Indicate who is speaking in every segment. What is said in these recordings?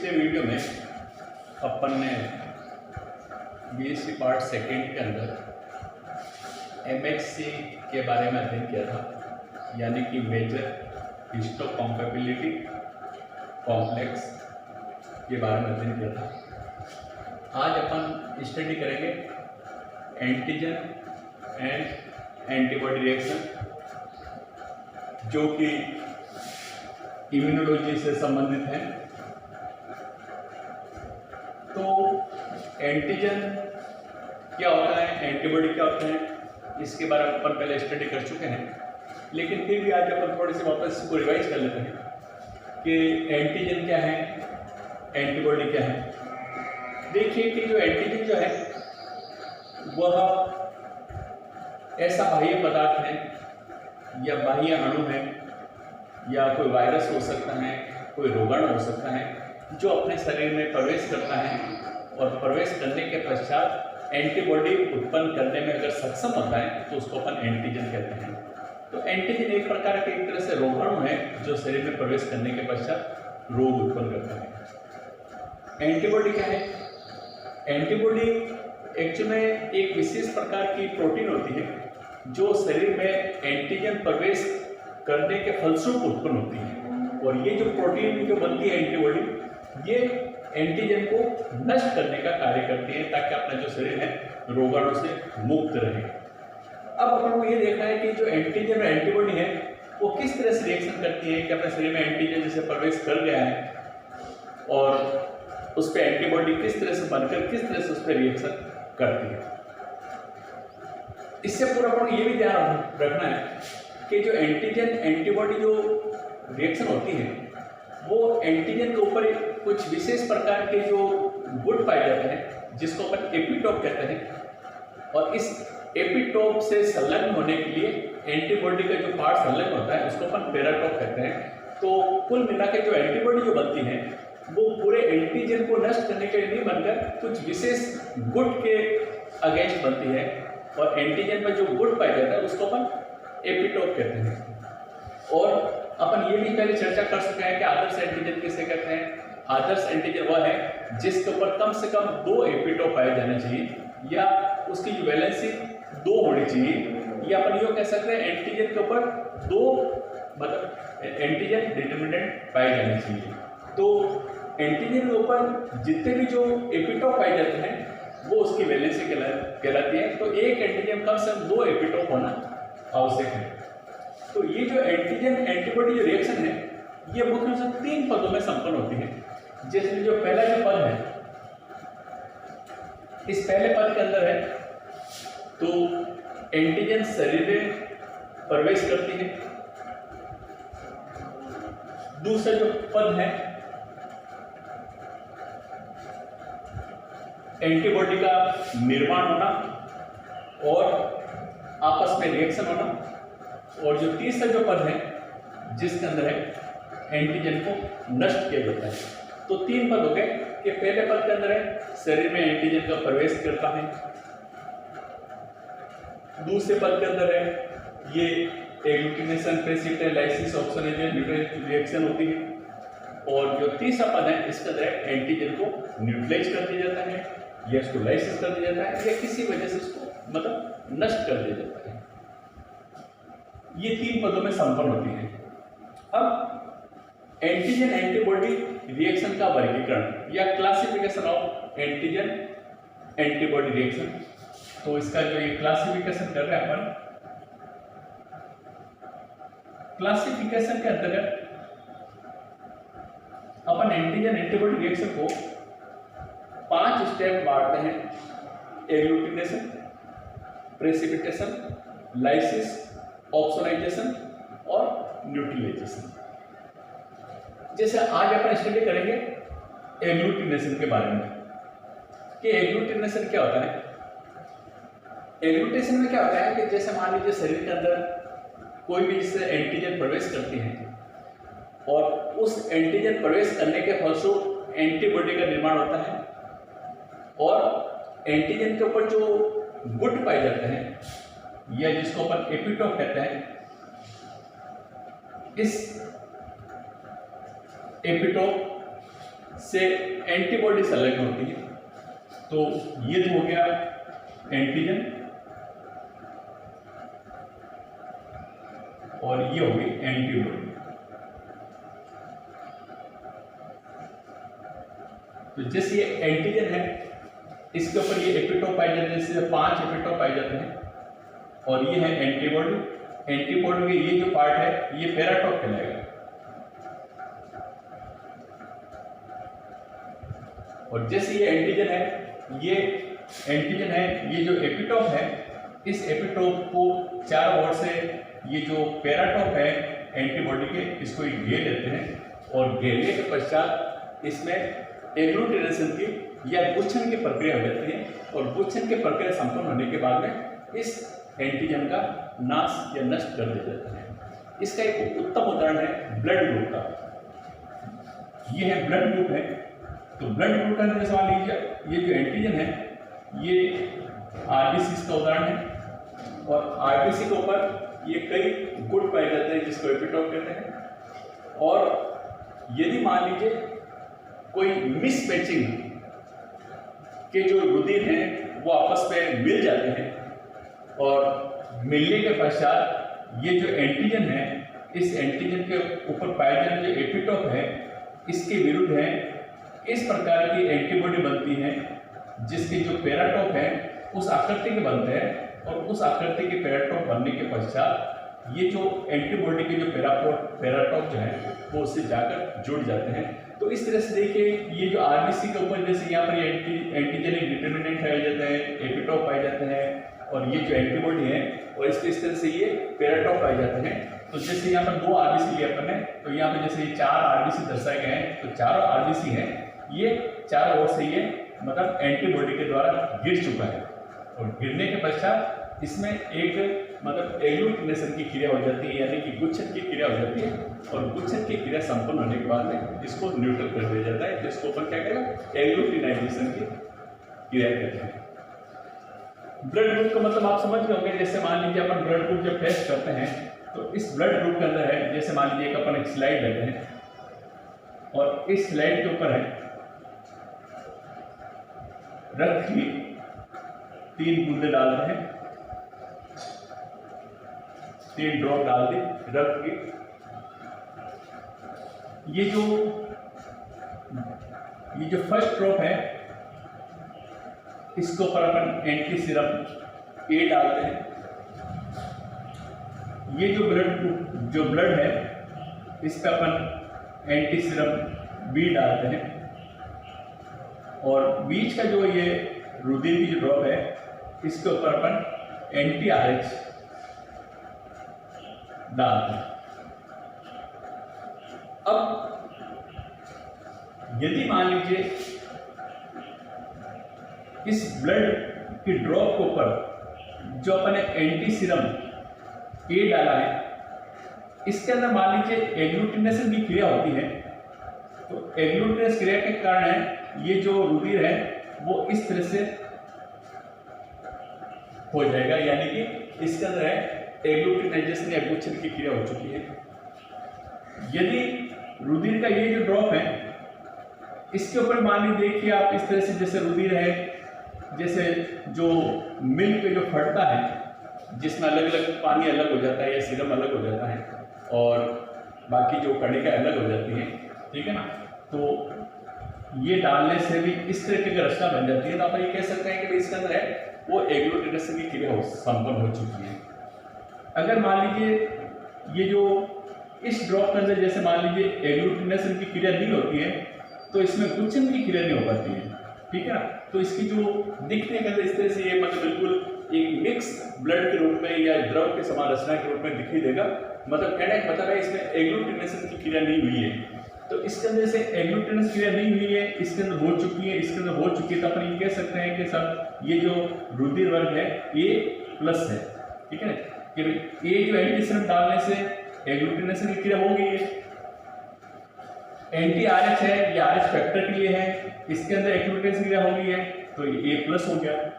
Speaker 1: पिछले वीडियो में अपन ने बीएससी पार्ट सेकेंड के अंदर एमएचसी के बारे में अध्ययन किया था, यानी कि मेजर हिस्टोकम्पैटिबिलिटी कॉम्प्लेक्स के बारे में अध्ययन किया था। आज अपन स्टडी करेंगे एंटीजन एंड एंटीबॉडी रिएक्शन, जो कि इम्यूनोलॉजी से संबंधित है। तो एंटीजन क्या होता है, एंटीबॉडी क्या होता है, इसके बारे में अपन पहले स्टडी कर चुके हैं, लेकिन फिर भी आज अपन थोड़ी सी वापस इसको रिवाइज कर लेते हैं कि एंटीजन क्या है, एंटीबॉडी क्या है। देखिए कि जो एंटीजन जो है वह ऐसा बाह्य पदार्थ है या बाह्य अणु है या कोई वायरस हो सकता है, कोई रोगाणु हो सकता है, जो अपने शरीर में प्रवेश करता है और प्रवेश करने के पश्चात एंटीबॉडी उत्पन्न करने में अगर सक्षम होता है तो उसको अपन एंटीजन कहते हैं। तो एंटीजन एक प्रकार के एक तरह से रोगाणु है जो शरीर में प्रवेश करने के पश्चात रोग उत्पन्न करता है। एंटीबॉडी क्या है? एंटीबॉडी एक्चुअली में एक विशेष प्रकार की प्रोटीन होती है जो शरीर में एंटीजन प्रवेश करने के फलस्वरूप उत्पन्न होती है, और ये जो प्रोटीन जो बनती है एंटीबॉडी, ये एंटीजन को नष्ट करने का कार्य करती है ताकि अपना जो शरीर है रोगाणु से मुक्त रहे। अब अपन को ये देखना है कि जो एंटीजन और एंटीबॉडी है वो किस तरह से रिएक्शन करती है कि अपने शरीर में एंटीजन जैसे प्रवेश कर गया है और उस पर एंटीबॉडी किस तरह से बनकर किस तरह से उस पर रिएक्शन करती है। इससे पूरा अपन को ये भी ध्यान रखना है कि जो एंटीजन एंटीबॉडी जो रिएक्शन होती है वो एंटीजन के ऊपर कुछ विशेष प्रकार के जो गुण पाए जाते हैं जिसको अपन एपिटोप कहते हैं, और इस एपिटोप से संलग्न होने के लिए एंटीबॉडी का जो पार्ट संलग्न होता है उसको अपन पैराटोप कहते हैं। तो कुल मिला के जो एंटीबॉडी जो बनती है वो पूरे एंटीजन को नष्ट करने के लिए नहीं बनकर कुछ विशेष गुण के अगेंस्ट बनती है, और एंटीजन में जो गुण पाया जाता है उसको अपन एपिटोप कहते हैं। और अपन ये भी पहले चर्चा कर चुके हैं कि आदर्श एंटीजन किसे कहते हैं। आदर्श एंटीजन वह है जिसके ऊपर कम से कम 2 एपिटोप पाए जाने चाहिए, या उसकी जो वैलेंसी 2 होनी चाहिए, या अपन ये कह सकते हैं एंटीजन के ऊपर 2 मतलब एंटीजन डिटर्मिनेंट पाए जाने चाहिए। तो एंटीजन के ऊपर जितने भी जो एपिटोप पाए जाते हैं वो उसकी वैलेंसी कहलाती है। तो एक एंटीजन कम से कम 2 एपिटोप होना आवश्यक है। तो ये जो एंटीजन एंटीबॉडी जो रिएक्शन है ये मुख्य रूप से 3 पदों में संपन्न होती है। जैसे जो पहला जो पद है, इस पहले पद के अंदर है तो एंटीजन शरीर में प्रवेश करती है। दूसरा जो पद है एंटीबॉडी का निर्माण होना और आपस में रिएक्शन होना, और जो तीसरा जो पद है जिसके अंदर है एंटीजन को नष्ट किया जाता है। तो 3 पद हो गए कि पहले पद के अंदर है शरीर में एंटीजन का प्रवेश करता है, दूसरे पद के अंदर है ये agglutination, precipitation, lysis, oxygenation, neutralization reaction होती है, और जो तीसरा पद है इसके अंदर एंटीजन को न्यूट्रलाइज कर दिया जाता है, या इसको लाइसिस कर दिया जाता है, या किसी वजह से इसको मतलब नष्ट कर दिया जाता है। ये 3 पदों में संपन्न होती है। अब एंटीजन एंटीबॉडी रिएक्शन का वर्गीकरण या classification of antigen antibody reaction, तो इसका जो ये क्लासिफिकेशन कर रहे हैं अपन, क्लासिफिकेशन के अंतर्गत अपन एंटीजन एंटीबॉडी रिएक्शन को 5 स्टेप बांटते हैं: एग्लूटिनेशन, प्रेसिपिटेशन, लाइसिस, ऑक्सीजनेशन और न्यूट्रलाइजेशन। जैसे आज अपन स्टडी करेंगे एग्लूटिनेशन के बारे में कि एग्लूटिनेशन क्या होता है। एग्लूटिनेशन में क्या होता है कि जैसे मान लीजिए शरीर के अंदर कोई भी जिससे एंटीजन प्रवेश करती है और उस एंटीजन प्रवेश करने के फलस्वरूप एंटीबॉडी का निर्माण होता है, और एंटीजन के ऊपर जो गुण पाए जाते हैं या जिसको अपन एपिटोप कहते हैं, इस एपिटोप से एंटीबॉडीज अलग होती है। तो ये तो हो गया एंटीजन और ये होगी एंटीबॉडी। तो जैसे ये एंटीजन है, इसके ऊपर ये एपिटोप पाए जाते हैं, जैसे 5 एपिटोप पाए जाते हैं, और ये है एंटीबॉडी। एंटीबॉडी के ये जो पार्ट है ये पैराटोप कहलाएगा, और जैसे ये एंटीजन है, ये जो एपिटोप है, इस एपिटोप को चारों ओर से ये जो पैराटोप है एंटीबॉडी के, इसको घेर लेते हैं, और घेरने के पश्चात इसमें एग्लूटिनेशन की या गुच्छन की प्रक्रिया हो जाती है, और गुच्छन की प्रक्रिया संपन्न होने के बाद में इस एंटीजन का नाश या नष्ट कर दिया जाता है। इसका एक उत्तम उदाहरण है ब्लड ग्रुप का। ये है ब्लड ग्रुप है, तो ब्लड ग्रुप का जैसे मान लीजिए ये जो एंटीजन है ये आरबीसी का उदाहरण है, और आरबीसी के ऊपर ये कई गुण पाए जाते हैं जिसको एपिटोप कहते हैं। और यदि मान लीजिए कोई मिसमैचिंग के जो रुधिर हैं वो आपस में मिल जाते हैं, और मिलने के पश्चात ये जो एंटीजन है, इस एंटीजन के ऊपर पाए जाने जो एपिटोप है इसके विरुद्ध है इस प्रकार की एंटीबॉडी बनती है, जिसके जो पैराटोप है उस आकृति के बनते हैं, और उस आकृति के पैराटोप बनने के पश्चात ये जो एंटीबॉडी के जो पैराटोप जो है वो उससे जाकर जुड़ जाते हैं। तो इस तरह से देखिए ये जो आरबीसी के ऊपर जैसे यहाँ पर एंटीजेनिक डिटर्मिनेंट पाए जाते हैं, एपिटोप पाए जाते हैं, और ये जो एंटीबॉडी है और इस तरह से ये पैराटोप पाए जाते हैं। तो जैसे यहाँ पर 2 आरबीसी लिया अपन ने, तो यहाँ पर जैसे ये 4 आरबीसी दर्शाए गए हैं, तो चारों आरबीसी हैं, ये चारों ओर से ये मतलब एंटीबॉडी के द्वारा गिर चुका है, और गिरने के पश्चात इसमें एक मतलब एग्लूटिनेशन की क्रिया हो जाती है, यानी कि गुच्छन की क्रिया हो जाती है, और गुच्छन की क्रिया संपन्न होने के बाद में इसको न्यूट्रल कर दिया जाता है, जिसको अपन क्या कहते हैं एग्लूटिनाइजेशन की क्रिया कहते हैं। ब्लड ग्रुप का मतलब आप समझ गए होंगे। जैसे मान लीजिए अपन ब्लड ग्रुप जब टेस्ट करते हैं तो इस ब्लड ग्रुप के अंदर है, जैसे मान लीजिए अपन एक स्लाइड लेते हैं, और इस स्लाइड के ऊपर है रक्त की 3 बूंदे डाल रहे हैं, 3 ड्रॉप डाल दी रक्त की। ये जो फर्स्ट ड्रॉप है इसके ऊपर अपन एंटी सीरम ए डालते हैं। ये जो ब्लड है इस पर अपन एंटी सीरम बी डालते हैं, और बीच का जो ये रुधिर की जो ड्रॉप है इसके ऊपर अपन एंटी आरएच डालते हैं। अब यदि मान लीजिए इस ब्लड की ड्रॉप के ऊपर जो अपन ने एंटी सीरम ए डाला है, इसके अंदर मान लीजिए एग्लूटिनेशन की क्रिया होती है, तो एग्लूटिनेशन क्रिया के कारण है ये जो रुधिर है वो इस तरह से हो जाएगा, यानी कि इसके अंदर है एग्लूटिनाइजेशन या गुच्छन की क्रिया हो चुकी है। यदि रुधिर का ये जो ड्रॉप है इसके ऊपर मान लीजिए देखिए आप इस तरह से, जैसे रुधिर है, जैसे जो मिल्क जो फटता है जिसमें अलग अलग पानी अलग हो जाता है या सीरम अलग हो जाता है, और बाकी जो कणिका अलग हो जाती है, ठीक है ना, तो ये डालने से भी इस तरह की रचना बन जाती है। तो आप ये कह सकते हैं कि इसके अंदर है वो एग्लूटिनेशन की क्रिया संपन्न हो चुकी है। अगर मान लीजिए ये जो इस ड्रॉप के अंदर जैसे मान लीजिए एग्लूटिनेशन की क्रिया नहीं होती है, तो इसमें गुच्छन की क्रिया नहीं हो पाती है, ठीक है ना। तो इसकी जो दिखने के अंदर इस तरह से ये मतलब बिल्कुल एक मिक्स ब्लड के रूप में या द्रव के समान रचना के रूप में दिखाई देगा। मतलब कहने का मतलब है इसमें एग्लूटिनेशन की क्रिया नहीं हुई है। तो इसके अंदर से एग्लूटिनेशन क्रिया नहीं हुई है, इसके अंदर हो चुकी है, इसके अंदर हो चुकी है, तो अपन ये कह सकते हैं कि सर ये जो रुधिर वर्ग है A+ है, ठीक है, कि ये जो एंटी सीरम डालने से एग्लूटिनेशन की क्रिया हो गई है। एंटी आरएच है, ये आरएच फैक्टर के लिए है, इसके अंदर एग्लूटिनेशन क्रिया हो गई है, तो ये A+ हो गया।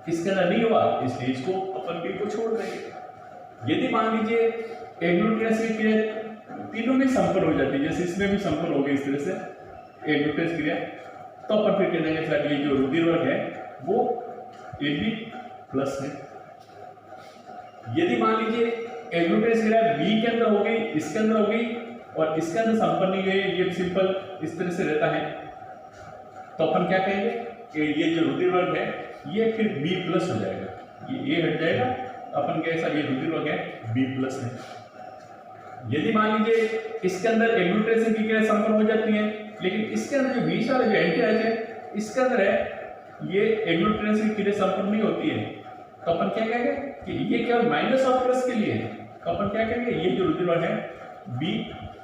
Speaker 1: इसके अंदर नहीं हुआ इसलिए इसको अपन B को छोड़ देंगे। यदि मान लीजिए एग्लूटिनेशन की क्रिया तीनों में संपन्न हो जाती है, जैसे इसमें भी संपन्न हो गई इस तरह से, एग्लूटेंस क्रिया, तो अपन फिर कह देंगे सर ये जो रुधिर वर्ग है वो AB प्लस है। यदि मान लीजिए एग्लूटेंस क्रिया B के अंदर हो गई, इसके अंदर हो गई और इसके अंदर संपन्न नहीं है, ये सिंपल इस तरह से रहता है, तो अपन क्या कहेंगे कि ये जो रुधिर वर्ग है ये फिर B प्लस हो जाएगा, ये A हट जाएगा, अपन कैसा ये रुधिर वर्ग है B प्लस है। यदि मान लीजिए इसके अंदर एग्लूटेंस की क्रिया संपन्न हो जाती है, लेकिन इसके अंदर जो बीच वाला जो एंटीएच है इसके अंदर है ये एग्लूटेंस की क्रिया संपन्न नहीं होती है, तो अपन क्या कहेंगे कि ये केवल माइनस और प्लस के लिए है, तो अपन क्या कहेंगे ये जो रुधिर वर्ग है B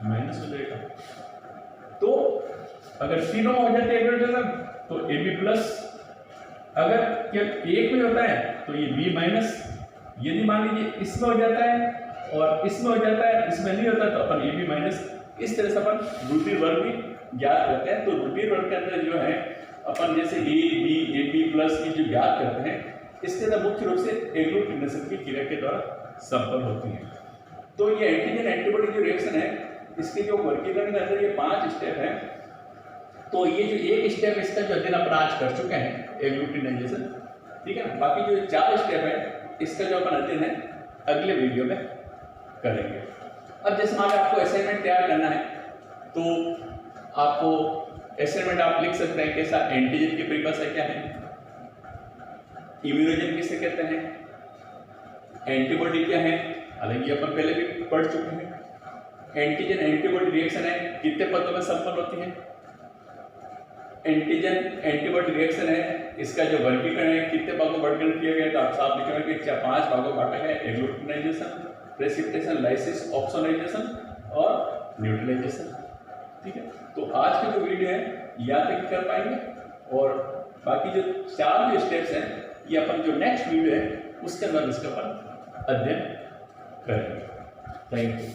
Speaker 1: माइनस हो जाएगा। तो अगर तीनों में हो जाते हैं एग्लूटेंस तो AB प्लस, अगर केवल एक में होता है तो ये B माइनस, यदि मान लीजिए इसमें हो जाता है और इसमें हो जाता है, इसमें नहीं होता तो अपन AB माइनस, इस तरह से अपन रुधिर वर्ग भी ज्ञात करते हैं। तो रुधिर वर्ग के अंदर जो है अपन जैसे AB AB प्लस की जो ज्ञात करते हैं, इसके अंदर मुख्य रूप से एग्लूटिनेशन की क्रिया के द्वारा संपन्न होती है। तो ये एंटीजन एंटीबॉडी जो रिएक्शन है इसके जो वर्गीकरण के अंदर ये 5 स्टेप है। तो ये जो एक स्टेप इसका जो अध्ययन अपन आज कर चुके हैं एग्लूटिनाइजेशन, ठीक है ना, बाकी जो 4 स्टेप है इसका जो अपन अध्ययन है अगले वीडियो में करेंगे। अब जैसे मान लीजिए आपको असाइनमेंट तैयार करना है तो आपको असाइनमेंट आप लिख सकते हैं कैसा, एंटीजन की परिभाषा क्या है, इम्यूनोजन किसे कहते हैं, एंटीबॉडी क्या है, हालांकि अपन पहले भी पढ़ चुके हैं। एंटीजन एंटीबॉडी रिएक्शन है कितने पदों में संपन्न होती है, एंटीजन एंटीबॉडी रिएक्शन है इसका जो वर्गीकरण है कितने भागों वर्गीकरण किया गया, तो आप साफ लिखेंगे कि 5 भागों बांटा है, एग्लूटिनाइजेशन, प्रेसिपिटेशन, लाइसिस, ऑक्सोनाइजेशन और न्यूट्रलाइजेशन। ठीक है, तो आज की जो वीडियो है यहाँ तक कर पाएंगे और बाकी जो 4 जो स्टेप्स हैं ये अपन जो नेक्स्ट वीडियो है उसके अंदर इसका अपन अध्ययन करेंगे। Thank you.